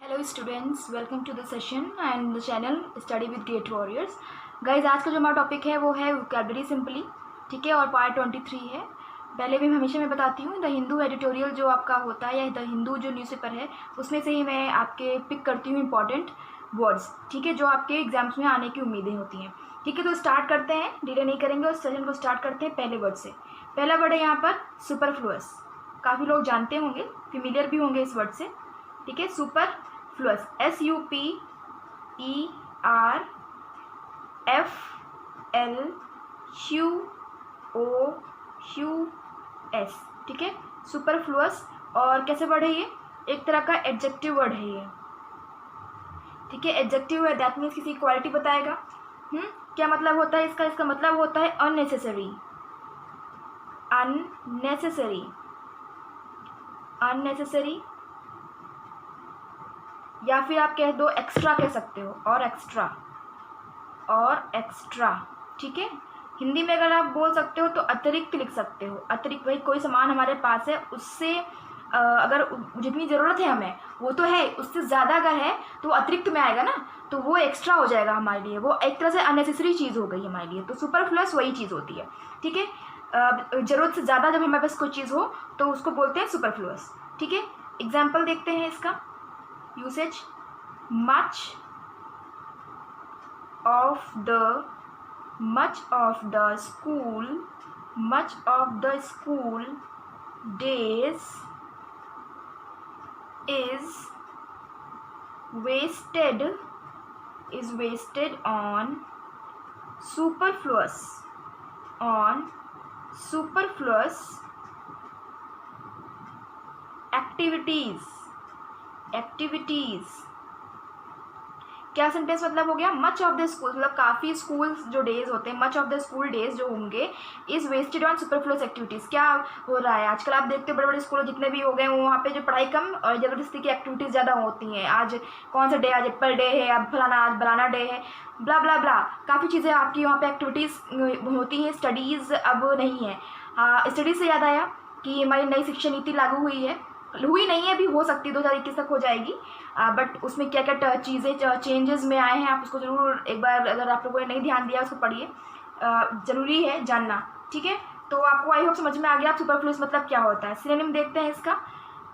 Hello students, welcome to the session and the channel study with great warriors. Guys, आज का जो हमारा topic है वो है वोकैबुलरी सिंपली, ठीक है, और पार्ट 23 है। पहले भी हमेशा मैं बताती हूँ, द हिंदू एडिटोरियल जो आपका होता है या द हिंदू जो न्यूज़पेपर है उसमें से ही मैं आपके पिक करती हूँ इंपॉर्टेंट वर्ड्स, ठीक है, जो आपके एग्जाम्स में आने की उम्मीदें होती हैं। ठीक है, तो स्टार्ट करते हैं, डिले नहीं करेंगे और सेशन को स्टार्ट करते हैं पहले वर्ड से। पहला वर्ड है यहाँ पर सुपरफ्लुअस। काफ़ी लोग जानते होंगे, फेमिलियर भी होंगे इस वर्ड से, ठीक है। सुपरफ्लुअस, SUPERFLUOUS, ठीक है, सुपरफ्लुअस। और कैसे वर्ड है ये? एक तरह का एडजेक्टिव वर्ड है ये, ठीक है। एडजेक्टिव है, दैट मीन्स किसी क्वालिटी बताएगा। क्या मतलब होता है इसका? इसका मतलब होता है अननेसेसरी, अननेसेसरी, अननेसेसरी, या फिर आप कह दो एक्स्ट्रा कह सकते हो, और एक्स्ट्रा, और एक्स्ट्रा, ठीक है। हिंदी में अगर आप बोल सकते हो तो अतिरिक्त लिख सकते हो। अतिरिक्त, वही कोई सामान हमारे पास है, उससे अगर जितनी ज़रूरत है हमें वो तो है, उससे ज़्यादा अगर है तो वो अतिरिक्त में आएगा ना, तो वो एक्स्ट्रा हो जाएगा हमारे लिए, वो एक तरह से अननेसेसरी चीज़ हो गई हमारे लिए। तो सुपरफ्लुअस वही चीज़ होती है, ठीक है। ज़रूरत से ज़्यादा जब हमारे पास कोई चीज़ हो तो उसको बोलते हैं सुपरफ्लुअस, ठीक है। एग्जाम्पल देखते हैं इसका usage. much of the school days is wasted on superfluous activities। क्या सेंटेंस मतलब हो गया? मच ऑफ द स्कूल, मतलब काफ़ी स्कूल जो डेज होते हैं, much of the school days जो होंगे is wasted on superfluous activities. क्या हो रहा है आजकल? आप देखते हो बड़े बड़े स्कूल जितने भी हो गए वहाँ पे जो पढ़ाई कम और ज़बरदस्ती की एक्टिविटीज़ ज़्यादा होती हैं। आज कौन सा डे, आज एप्पल डे है, अब फलाना, आज बनाना डे है, ब्ला ब्ला ब्ला, काफ़ी चीज़ें आपकी वहाँ पर एक्टिविटीज़ होती हैं। स्टडीज़ अब नहीं है। स्टडीज़ से याद आया कि हमारी नई शिक्षा नीति लागू हुई है, हुई नहीं है, अभी हो सकती है 2021 तक हो जाएगी। बट उसमें क्या क्या चीज़ें चेंजेस में आए हैं, आप उसको ज़रूर एक बार, अगर आप लोगों ने नहीं ध्यान दिया उसको पढ़िए, ज़रूरी है जानना, ठीक है। तो आपको आई होप समझ में आ गया आप सुपरफ्लुअस मतलब क्या होता है। सिनोनिम देखते हैं इसका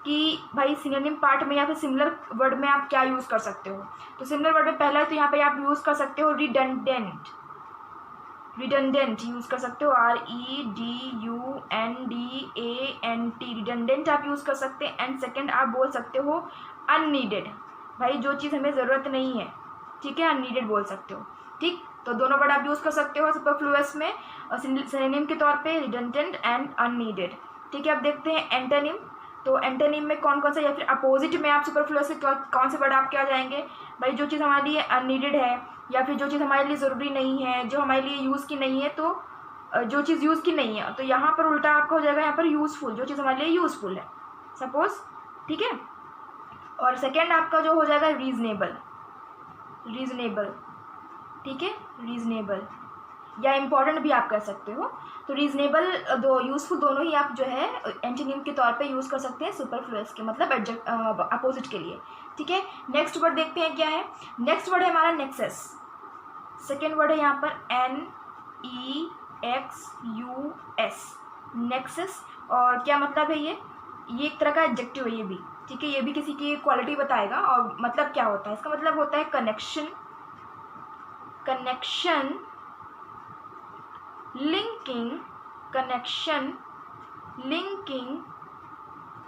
कि भाई सिनोनिम पार्ट में या फिर सिमिलर वर्ड में आप क्या यूज़ कर सकते हो। तो सिमिलर वर्ड में पहला तो यहाँ पे आप यूज़ कर सकते हो रिडंडेंट, रिडंडेंट यूज़ कर सकते हो, REDUNDANT, रिडंडेंट आप यूज़ कर सकते हैं। एंड सेकंड आप बोल सकते हो अननीडेड, भाई जो चीज़ हमें ज़रूरत नहीं है, ठीक है, अननीडेड बोल सकते हो, ठीक। तो दोनों वर्ड आप यूज़ कर सकते हो सुपरफ्लुअस में, और सिनोनिम के तौर पे रिडंडेंट एंड अननीडेड, ठीक है। अब देखते हैं एंटोनिम। तो एंटोनिम में कौन कौन सा, या फिर अपोजिट में आप सुपरफ्लुअस से कौन से वर्ड आपके आ जाएंगे? भाई जो चीज़ हमारे लिए अननीडेड है, या फिर जो चीज़ हमारे लिए ज़रूरी नहीं है, जो हमारे लिए यूज़ की नहीं है, तो जो चीज़ यूज़ की नहीं है तो यहाँ पर उल्टा आपका हो जाएगा यहाँ पर यूज़फुल, जो चीज़ हमारे लिए यूज़फुल है, सपोज, ठीक है। और सेकेंड आपका जो हो जाएगा रीजनेबल, रीजनेबल, ठीक है, रीजनेबल, या इम्पॉर्टेंट भी आप कह सकते हो। तो रीजनेबल, दो यूज़फुल, दोनों ही आप जो है एंटोनिम के तौर पे यूज़ कर सकते हैं सुपरफ्लुअस के, मतलब अपोजिट के लिए, ठीक है। नेक्स्ट वर्ड देखते हैं क्या है। नेक्स्ट वर्ड है हमारा नेक्सस। सेकेंड वर्ड है यहाँ पर NEXUS, नेक्सस। और क्या मतलब है ये एक तरह का एडजेक्टिव है ये भी, ठीक है। ये भी किसी की क्वालिटी बताएगा। और मतलब क्या होता है इसका? मतलब होता है connection, connection, linking, connection, linking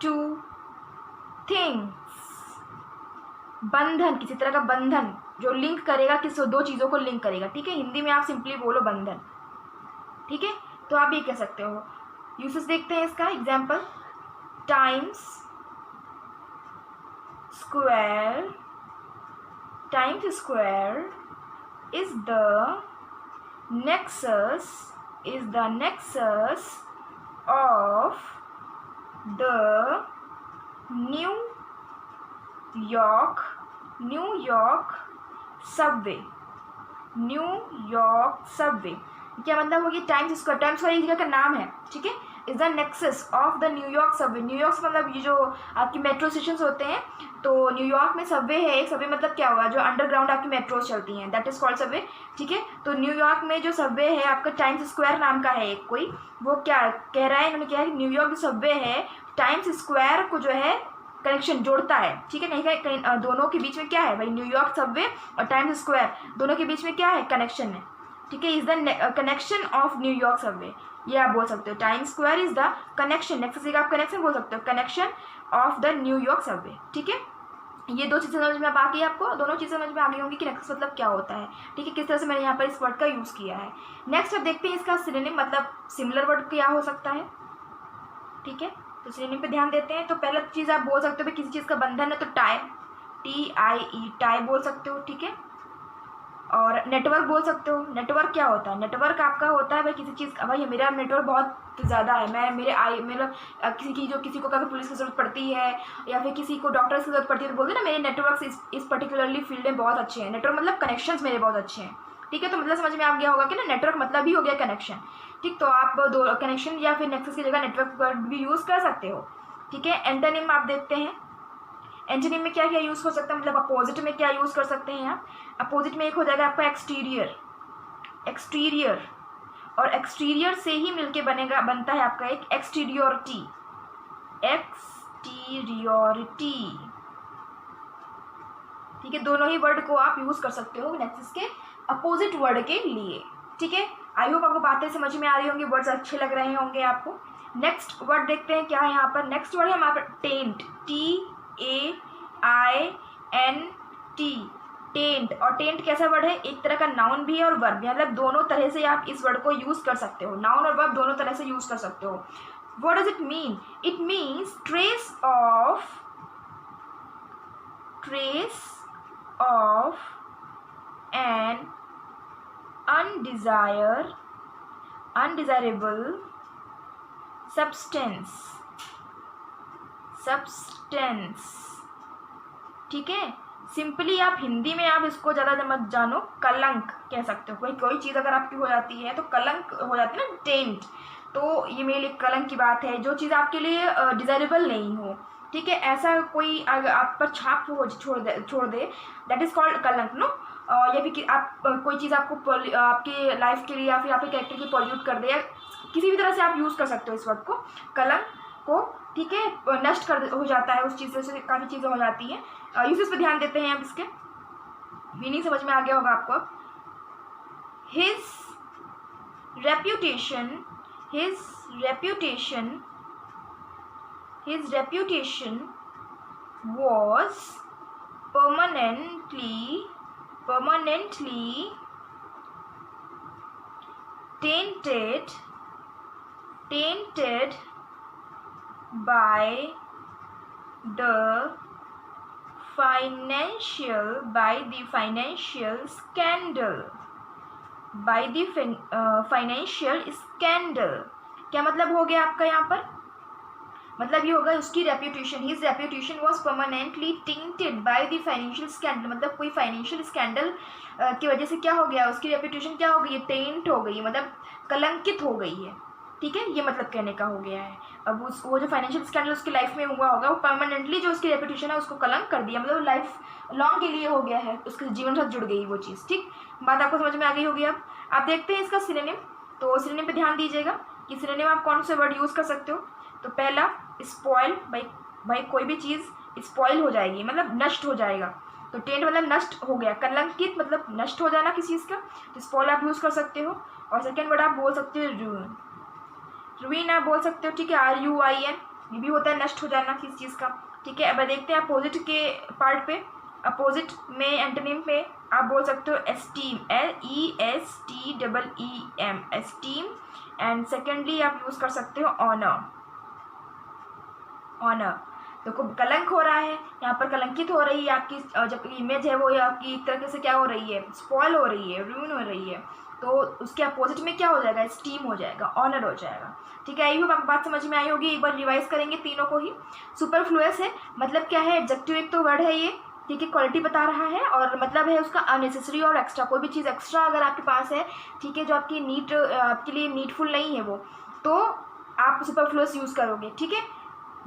two things, बंधन, किसी तरह का बंधन जो लिंक करेगा, किस दो चीज़ों को लिंक करेगा, ठीक है। हिंदी में आप सिंपली बोलो बंधन, ठीक है। तो आप ये कह सकते हो। यूसेस देखते हैं इसका example. Times square, times square is the nexus of the New York subway, new York Subway. क्या मतलब होगी? टाइम्स स्क्वायर, टाइम्स स्क्वायर एक जगह का नाम है, ठीक है। Is the nexus of the New York Subway. New York मतलब ये जो आपकी मेट्रो स्टेशन होते हैं, तो न्यूयॉर्क में सबवे है एक। सबवे मतलब क्या हुआ, जो अंडरग्राउंड आपकी मेट्रोज चलती हैं, दैट इज कॉल्ड सबवे। ठीक है, तो न्यूयॉर्क में जो सबवे है आपका टाइम्स स्क्वायर नाम का है एक कोई, वो क्या कह रहा है, इन्होंने क्या है कि न्यूयॉर्क जो सबवे है टाइम्स स्क्वायर को जो है कनेक्शन जोड़ता है। ठीक है, कहीं दोनों के बीच में क्या है भाई, न्यूयॉर्क सबवे और टाइम्स स्क्वायर दोनों के बीच में क्या है, कनेक्शन है। ठीक है, is the connection of New York Subway, ये आप बोल सकते हो। Times square is the connection, nexus का आप कनेक्शन बोल सकते हो, connection of the New York Subway. ठीक है, ये दो चीज़ें समझ में आ गई आपको, दोनों चीज़ें समझ में आ गई होंगी कि नेक्सस मतलब क्या होता है। ठीक है, किस तरह से मैंने यहाँ पर इस वर्ड का यूज़ किया है। नेक्स्ट अब देखते हैं इसका सिनोनिम मतलब सिमिलर वर्ड क्या हो सकता है। ठीक है, तो सिनोनिम पे ध्यान देते हैं। तो पहला चीज़ आप बोल सकते हो किसी चीज़ का बंधन है तो टाई, TIE, टाई बोल सकते हो। ठीक है, और नेटवर्क बोल सकते हो। नेटवर्क क्या होता है, नेटवर्क आपका होता है भाई किसी चीज़ का, भाई मेरा नेटवर्क बहुत ज़्यादा है, मैं मतलब किसी को अगर पुलिस की ज़रूरत पड़ती है या फिर किसी को डॉक्टर्स की ज़रूरत पड़ती है तो बोलते हैं ना मेरे नेटवर्क इस पर्टिकुलरली फील्ड में बहुत अच्छे हैं। नेटवर्क मतलब कनेक्शंस मेरे बहुत अच्छे हैं। ठीक है, तो मतलब समझ में आ गया होगा कि ना नेटवर्क मतलब भी हो गया कनेक्शन। ठीक, तो आप दो कनेक्शन या फिर नेक्सस की जगह नेटवर्क वर्ड भी यूज़ कर सकते हो। ठीक है, एंटोनिम आप देखते हैं, एंटोनिम में क्या क्या यूज़ हो सकता है, मतलब अपोजिट में क्या यूज़ कर सकते हैं आप। अपोजिट में एक हो जाएगा आपका एक्सटीरियर, एक्सटीरियर, और एक्सटीरियर से ही मिलके बनता है आपका एक एक्सटीरियोरिटी, एक्सटीरियोरिटी। ठीक है, दोनों ही वर्ड को आप यूज़ कर सकते हो नेक्सस के अपोजिट वर्ड के लिए। ठीक है, आई होप आपको बातें समझ में आ रही होंगी, वर्ड्स अच्छे लग रहे होंगे आपको। नेक्स्ट वर्ड देखते हैं क्या है यहाँ पर। नेक्स्ट वर्ड है हमारे पर टेंट, TAINT, टेंट। और टेंट कैसा वर्ड है, एक तरह का नाउन भी है और वर्ब भी, मतलब दोनों तरह से आप इस वर्ड को यूज़ कर सकते हो, नाउन और वर्ब दोनों तरह से यूज़ कर सकते हो। What does it mean, it means trace of an undesirable substance। ठीक है, सिंपली आप हिंदी में आप इसको ज़्यादा मत जानो, कलंक कह सकते हो। कोई चीज़ अगर आपकी हो जाती है तो कलंक हो जाती है ना, टेंट, तो ये मेरे लिए कलंक की बात है। जो चीज़ आपके लिए डिज़ायरेबल नहीं हो, ठीक है, ऐसा कोई अगर आप पर छाप हो छोड़ दे, दैट इज़ कॉल्ड कलंक नो। या फिर आप कोई चीज़ आपको आपके लाइफ के लिए या फिर आपके कैरेक्टर की पॉल्यूट कर दे, या किसी भी तरह से आप यूज़ कर सकते हो इस वर्ड को, कलंक को। ठीक है, नष्ट हो जाता है उस चीज़ से, काफ़ी चीज़ें हो जाती हैं। यूसेस पे ध्यान देते हैं अब, इसके मीनिंग समझ में आ गया होगा आपको अब। His reputation was permanently tainted by the financial scandal। क्या मतलब हो गया आपका यहाँ पर, मतलब ये होगा उसकी reputation, his reputation was permanently tainted by the financial scandal, मतलब कोई फाइनेंशियल स्कैंडल की वजह से क्या हो गया, उसकी रेप्यूटेशन क्या हो गई है, टेंट हो गई, मतलब कलंकित हो गई है। ठीक है, ये मतलब कहने का हो गया है। अब वो जो फाइनेंशियल स्कैंडल उसकी लाइफ में हुआ होगा, वो परमानेंटली जो उसकी रेप्यूटेशन है उसको कलंक कर दिया, मतलब लाइफ लॉन्ग के लिए हो गया है, उसके जीवन साथ जुड़ गई वो चीज़। ठीक, बात आपको समझ में आ गई होगी। अब आप देखते हैं इसका सिनोनिम, तो सिनोनिम पे ध्यान दीजिएगा कि सिनोनिम आप कौन से वर्ड यूज़ कर सकते हो। तो पहला स्पॉइल, भाई कोई भी चीज़ स्पॉइल हो जाएगी मतलब नष्ट हो जाएगा, तो टेंट मतलब नष्ट हो गया, कलंकित मतलब नष्ट हो जाना किसी चीज़ का, तो स्पॉइल आप यूज़ कर सकते हो। और सेकेंड वर्ड आप बोल सकते हो रुइन आप बोल सकते हो। ठीक है, RUIN, ये भी होता है नष्ट हो जाना किसी चीज़ का। ठीक है, अब देखते हैं अपोजिट के पार्ट पे। अपोजिट में एंटोनिम पे आप बोल सकते हो esteem, ESTEEM, esteem. And secondly आप यूज़ कर सकते हो ऑनर। देखो कलंक हो रहा है यहाँ पर, कलंकित हो रही है आपकी जब इमेज है वो आपकी एक तरीके से क्या हो रही है, स्पॉइल हो रही है, रूइन हो रही है, तो उसके अपोजिट में क्या हो जाएगा, स्टीम हो जाएगा, ऑनर हो जाएगा। ठीक है, आई होप आपको बात समझ में आई होगी। एक बार रिवाइज करेंगे तीनों को ही। सुपरफ्लुअस है, मतलब क्या है, एडजेक्टिव एक तो वर्ड है ये, ठीक है, क्वालिटी बता रहा है, और मतलब है उसका अननेसेसरी और एक्स्ट्रा, कोई भी चीज़ एक्स्ट्रा अगर आपके पास है, ठीक है, जो आपकी आपके लिए नीडफुल नहीं है वो, तो आप सुपरफ्लुअस यूज़ करोगे, ठीक है।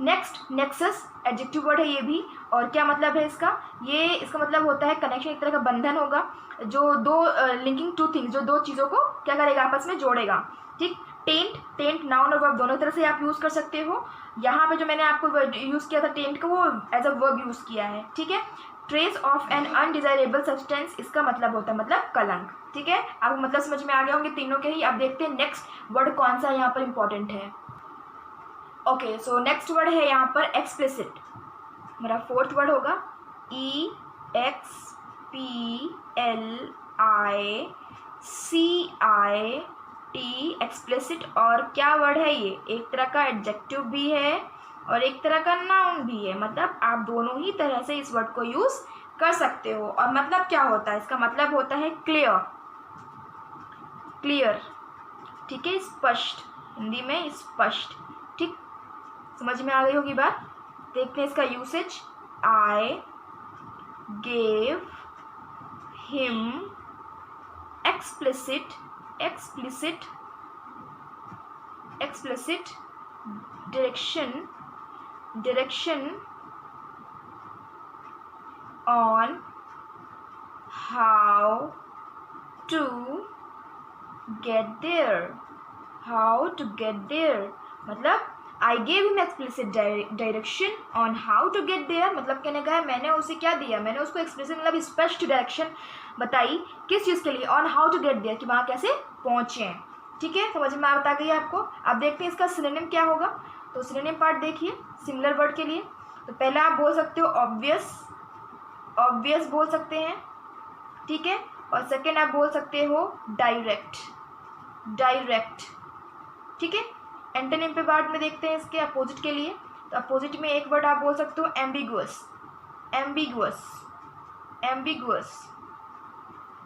नेक्स्ट, नेक्सस एडजेक्टिव वर्ड है ये भी, और क्या मतलब है इसका, ये इसका मतलब होता है कनेक्शन, एक तरह का बंधन होगा जो दो लिंकिंग टू थिंग्स, जो दो चीज़ों को क्या करेगा, आपस में जोड़ेगा, ठीक। टेंट, टेंट नाउन और वर्ब दोनों तरह से आप यूज़ कर सकते हो। यहाँ पे जो मैंने आपको यूज़ किया था टेंट का, वो एज अ वर्ब यूज़ किया है, ठीक है। Trace of an undesirable substance, इसका मतलब होता है मतलब कलंक, ठीक है। आपको मतलब समझ में आ गए होंगे तीनों के ही। अब देखते हैं नेक्स्ट वर्ड कौन सा यहाँ पर इंपॉर्टेंट है। ओके, सो नेक्स्ट वर्ड है यहाँ पर एक्सप्लिसिट, मेरा फोर्थ वर्ड होगा EXPLICIT, एक्सप्लिसिट। और क्या वर्ड है ये, एक तरह का एडजेक्टिव भी है और एक तरह का नाउन भी है, मतलब आप दोनों ही तरह से इस वर्ड को यूज़ कर सकते हो। और मतलब क्या होता है, इसका मतलब होता है क्लियर, क्लियर, ठीक है, स्पष्ट, हिंदी में स्पष्ट, ठीक। समझ में आ गई होगी बात। देखते हैं इसका usage. I gave him explicit, explicit, explicit direction, direction on how to get there, how to get there, मतलब I gave him explicit direction on how to get there, मतलब कहने का है मैंने उसे क्या दिया, मैंने उसको एक्सप्लिसिट मतलब स्पष्ट डायरेक्शन बताई, किस चीज़ के लिए, on how to get there, कि वहाँ कैसे पहुँचे, ठीक है। समझ में आ गई आपको। अब देखते हैं इसका सिनोनिम क्या होगा। तो सिनोनिम पार्ट देखिए सिमिलर वर्ड के लिए, तो पहला आप बोल सकते हो ऑब्वियस, ऑब्वियस बोल सकते हैं, ठीक है। और सेकेंड आप बोल सकते हो डायरेक्ट, डायरेक्ट, ठीक है। एंटोनिम पे बाद में देखते हैं इसके अपोजिट के लिए। तो अपोजिट में एक वर्ड आप बोल सकते हो एम्बिगुअस, एम्बिगुअस, एम्बिगुअस,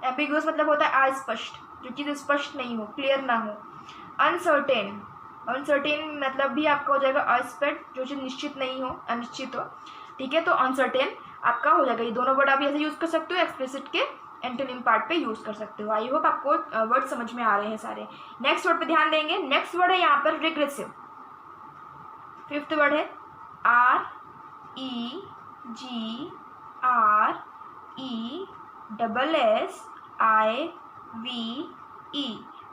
एम्बिगुअस मतलब होता है अस्पष्ट, जो चीज़ स्पष्ट नहीं हो, क्लियर ना हो। अनसर्टेन, अनसर्टेन मतलब भी आपका हो जाएगा अस्पष्ट, जो चीज़ निश्चित नहीं हो, अनिश्चित हो, ठीक है। तो अनसर्टेन आपका हो जाएगा। ये दोनों वर्ड आप ऐसे यूज़ कर सकते हो, एक्सप्लिसिट के एंटोनिम पार्ट पे यूज़ कर सकते हो। आई होप आपको वर्ड समझ में आ रहे हैं सारे। नेक्स्ट वर्ड पे ध्यान देंगे। नेक्स्ट वर्ड है यहाँ पर रिग्रेसिव, फिफ्थ वर्ड है REGRESSIVE,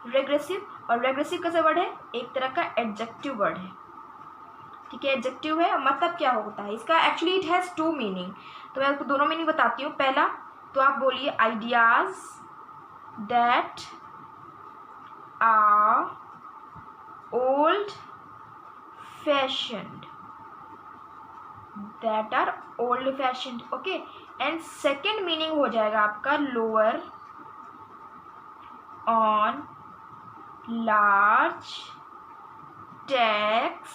रेग्रेसिव। और रेग्रेसिव कैसा वर्ड है, एक तरह का एडजेक्टिव वर्ड है, ठीक है, एडजेक्टिव है। मतलब क्या होता है इसका, actually it has two meaning. तो मैं आपको दोनों मीनिंग बताती हूँ। पहला तो आप बोलिए ideas that are old fashioned, that are old fashioned, okay. And second meaning हो जाएगा आपका lower on large tax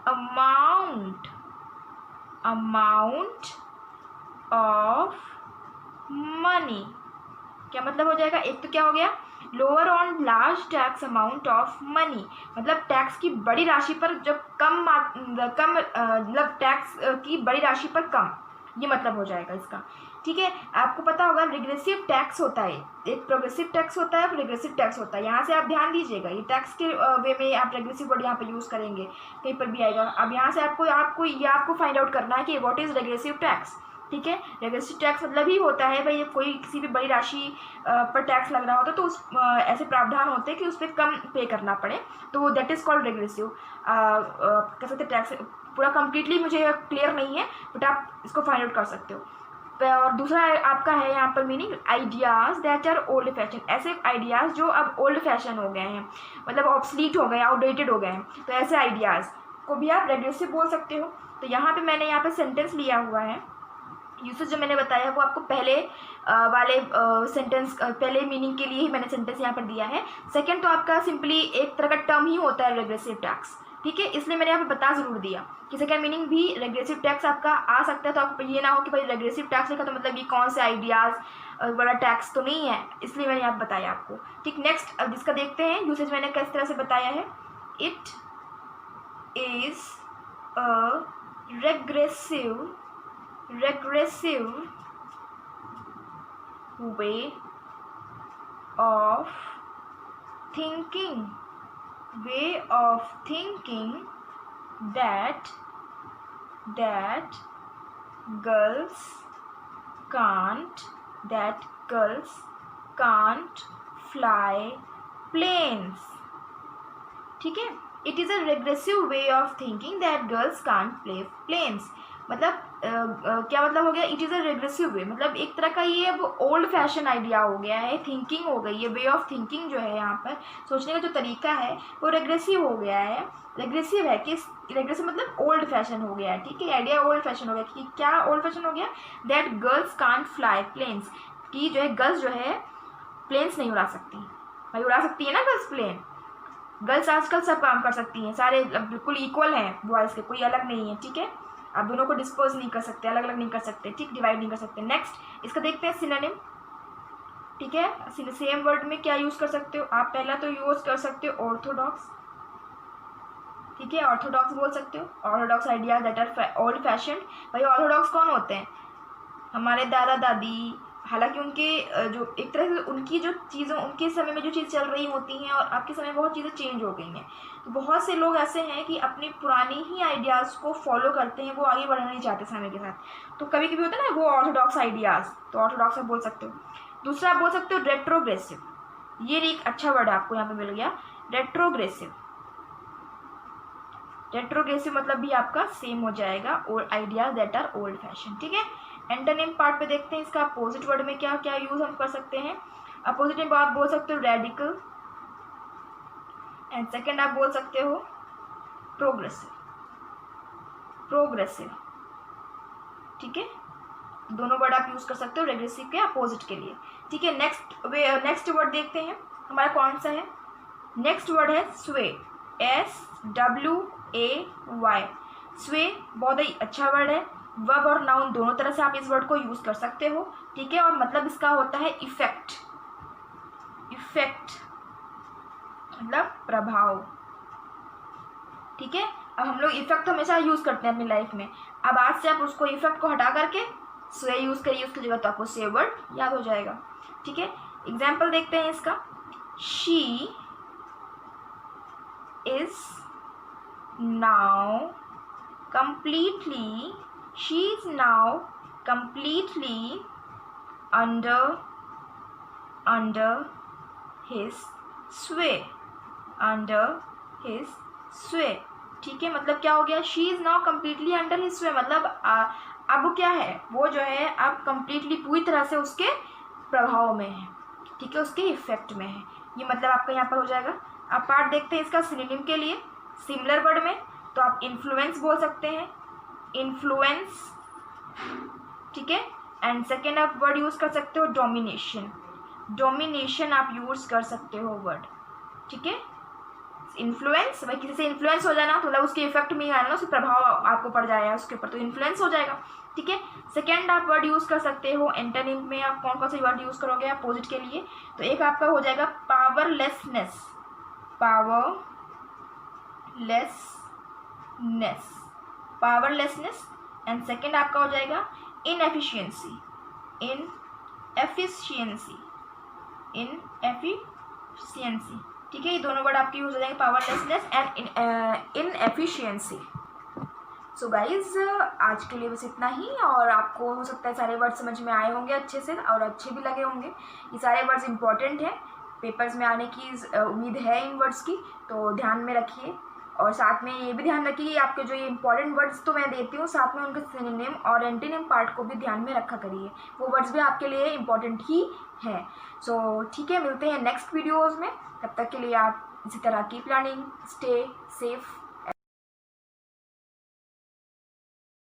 amount, amount of money. क्या मतलब हो जाएगा, एक तो क्या हो गया lower on large tax amount of money, मतलब टैक्स की बड़ी राशि पर जब कम मतलब टैक्स की बड़ी राशि पर कम, ये मतलब हो जाएगा इसका, ठीक है। आपको पता होगा रिग्रेसिव टैक्स होता है, एक प्रोग्रेसिव टैक्स होता है, रिग्रेसिव टैक्स होता है। यहाँ से आप ध्यान दीजिएगा, ये टैक्स के वे में आप रिग्रेसिव वर्ड यहाँ पे यूज़ करेंगे, कहीं पर भी आएगा। अब यहाँ से आपको फाइंड आउट करना है कि व्हाट इज़ रिग्रेसिव टैक्स, ठीक है। रेग्रेसिव टैक्स मतलब ही होता है भाई कोई किसी भी बड़ी राशि पर टैक्स लग रहा होता है तो उस ऐसे प्रावधान होते हैं कि उस पर कम पे करना पड़े, तो दैट इज़ कॉल्ड रेग्रेसिव। कह सकते टैक्स पूरा कंप्लीटली मुझे क्लियर नहीं है, बट आप इसको फाइंड आउट कर सकते हो। और दूसरा आपका है यहाँ पर meaning ideas that are old fashion, ऐसे आइडियाज़ जो अब ओल्ड फैशन हो गए हैं, मतलब ऑब्सलीट हो गए, आउटडेटेड हो गए हैं, तो ऐसे आइडियाज़ को भी आप रेग्रेसिव बोल सकते हो। तो यहाँ पे मैंने यहाँ पे सेंटेंस लिया हुआ है, यूसेज जो मैंने बताया वो आपको पहले वाले सेंटेंस पहले मीनिंग के लिए ही मैंने सेंटेंस यहाँ पर दिया है। सेकंड तो आपका सिंपली एक तरह का टर्म ही होता है रेग्रेसिव टैक्स, ठीक है, इसलिए मैंने यहाँ पे बता ज़रूर दिया कि सेकंड मीनिंग भी रेग्रेसिव टैक्स आपका आ सकता है। तो आपको ये ना हो कि भाई रेग्रेसिव टैक्स लिखा तो मतलब ये कौन से आइडियाज़ वाला टैक्स तो नहीं है, इसलिए मैंने यहाँ बताया आपको, ठीक। नेक्स्ट अब जिसका देखते हैं यूसेज मैंने किस तरह से बताया है। It is a regressive way of thinking, way of thinking that girls can't fly planes. ठीक है, it is a regressive way of thinking that girls can't play planes. मतलब क्या मतलब हो गया, it is a regressive way, मतलब एक तरह का ये अब ओल्ड फैशन आइडिया हो गया है, थिंकिंग हो गई है, वे ऑफ थिंकिंग जो है यहाँ पर सोचने का जो तरीका है वो रेग्रेसिव हो गया है। रेग्रेसिव है कि रेग्रेसिव मतलब ओल्ड फैशन हो गया है। ठीक है, आइडिया ओल्ड फैशन हो गया कि क्या ओल्ड फैशन हो गया, that girls can't fly planes, कि जो है गर्ल्स जो है प्लेन्स नहीं उड़ा सकती। भाई उड़ा सकती है ना गर्ल्स प्लेन, गर्ल्स आजकल सब काम कर सकती हैं, सारे बिल्कुल इक्वल हैं बॉयज़ के, कोई अलग नहीं है। ठीक है, आप दोनों को डिस्पोज नहीं कर सकते, अलग अलग नहीं कर सकते, ठीक, डिवाइड नहीं कर सकते। नेक्स्ट इसका देखते हैं सिनोनिम। ठीक है, सेम वर्ड में क्या यूज़ कर सकते हो आप, पहला तो यूज़ कर सकते हो ऑर्थोडॉक्स। ठीक है, ऑर्थोडॉक्स बोल सकते हो, orthodox ideas that are old fashion. भाई ऑर्थोडॉक्स कौन होते हैं, हमारे दादा दादी, हालांकि उनके जो एक तरह से उनकी जो चीज़ों, उनके समय में जो चीज़ चल रही होती हैं और आपके समय में बहुत चीज़ें चेंज हो गई हैं, तो बहुत से लोग ऐसे हैं कि अपनी पुरानी ही आइडियाज़ को फॉलो करते हैं, वो आगे बढ़ना नहीं चाहते समय के साथ। तो कभी कभी होता है ना वो ऑर्थोडॉक्स आइडियाज़, तो ऑर्थोडॉक्स आप बोल सकते हो। दूसरा आप बोल सकते हो रेट्रोग्रेसिव, ये एक अच्छा वर्ड आपको यहाँ पे मिल गया, रेट्रोग्रेसिव। रेट्रोग्रेसिव मतलब भी आपका सेम हो जाएगा, और ideas that are old fashion. ठीक है, एंटोनिम पार्ट पे देखते हैं, इसका अपोजिट वर्ड में क्या क्या यूज हम कर सकते हैं। अपोजिट में आप बोल सकते हो रेडिकल, एंड सेकंड आप बोल सकते हो प्रोग्रेसिव। ठीक है, दोनों वर्ड आप यूज कर सकते हो रेग्रेसिव के अपोजिट के लिए। ठीक है, नेक्स्ट वर्ड देखते हैं हमारा कौन सा है। नेक्स्ट वर्ड है स्वे, SWAY। स्वे बहुत ही अच्छा वर्ड है, वर्ब और नाउन दोनों तरह से आप इस वर्ड को यूज कर सकते हो। ठीक है, और मतलब इसका होता है इफेक्ट मतलब प्रभाव। ठीक है, अब हम लोग इफेक्ट हमेशा यूज करते हैं अपनी लाइफ में, अब आज से आप उसको इफेक्ट को हटा करके स्वे यूज करिए उसकी जगह, तो आपको स्वे वर्ड याद हो जाएगा। ठीक है, एग्जाम्पल देखते हैं इसका। She is now completely under his sway। ठीक है, मतलब क्या हो गया, she is now completely under his स्वे, मतलब अब क्या है, वो जो है अब कम्प्लीटली पूरी तरह से उसके प्रभाव में है। ठीक है, उसके इफेक्ट में है, ये मतलब आपका यहाँ पर हो जाएगा। अब पार्ट देखते हैं इसका सिनोनिम के लिए, सिमिलर वर्ड में तो आप इन्फ्लुएंस बोल सकते हैं, इन्फ्लुएंस। ठीक है, एंड सेकेंड आप वर्ड यूज कर सकते हो डोमिनेशन आप यूज कर सकते हो वर्ड। ठीक है, इन्फ्लुएंस, भाई किसी से इन्फ्लुएंस हो जाना तो मतलब उसके इफेक्ट में ही आना, उसका प्रभाव आपको पड़ जाएगा उसके ऊपर, तो इन्फ्लुएंस हो जाएगा। ठीक है, सेकेंड आप वर्ड यूज कर सकते हो एंटोनिम में, आप कौन कौन से वर्ड यूज करोगे अपोजिट के लिए, तो एक आपका हो जाएगा पावरलेसनेस, एंड सेकेंड आपका हो जाएगा इनएफिशिएंसी। ठीक है, ये दोनों वर्ड आपके यूज हो जाएंगे, powerlessness and inefficiency. So guys आज के लिए बस इतना ही, और आपको हो सकता है सारे वर्ड समझ में आए होंगे अच्छे से और अच्छे भी लगे होंगे। ये सारे वर्ड्स इंपॉर्टेंट हैं, पेपर्स में आने की उम्मीद है इन वर्ड्स की, तो ध्यान में रखिए। और साथ में ये भी ध्यान रखिए कि आपके जो ये इंपॉर्टेंट वर्ड्स तो मैं देती हूँ, साथ में उनके सिनोनिम और एंटोनिम पार्ट को भी ध्यान में रखा करिए, वो वर्ड्स भी आपके लिए इंपॉर्टेंट ही हैं। सो ठीक है, मिलते हैं नेक्स्ट वीडियोज़ में, तब तक के लिए आप इसी तरह की प्लानिंग, स्टे सेफ।